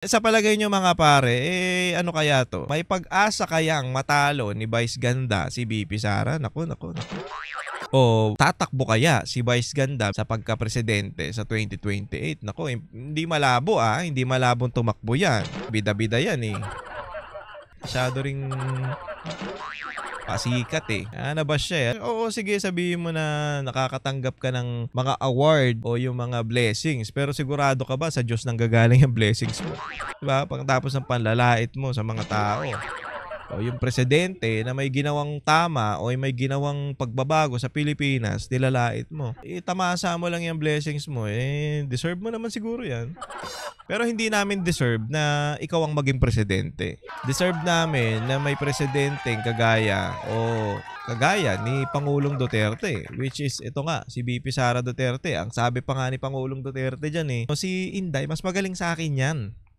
Sa palagay niyo mga pare, ano kaya 'to? May pag-asa kayang matalo ni Vice Ganda si VP Sara? Naku, naku, naku. O tatakbo kaya si Vice Ganda sa pagkapresidente sa 2028? Naku, hindi malabo, hindi malabong tumakbo 'yan. Bida-bida 'yan, eh. Masyado ring pasikat, eh. Nabash siya, eh. Oo, sige sabihin mo na nakakatanggap ka ng mga award o yung mga blessings, pero sigurado ka ba sa Diyos nanggagaling yung blessings mo? 'Di ba? Pagkatapos ng panlalait mo sa mga tao. O yung presidente na may ginawang tama o may ginawang pagbabago sa Pilipinas, nilalait mo. Tamasa mo lang yung blessings mo, deserve mo naman siguro yan. Pero hindi namin deserve na ikaw ang maging presidente. Deserve namin na may presidenteng kagaya ni Pangulong Duterte, which is ito nga, si VP Sara Duterte. Ang sabi pa nga ni Pangulong Duterte dyan, si Inday, mas magaling sa akin yan.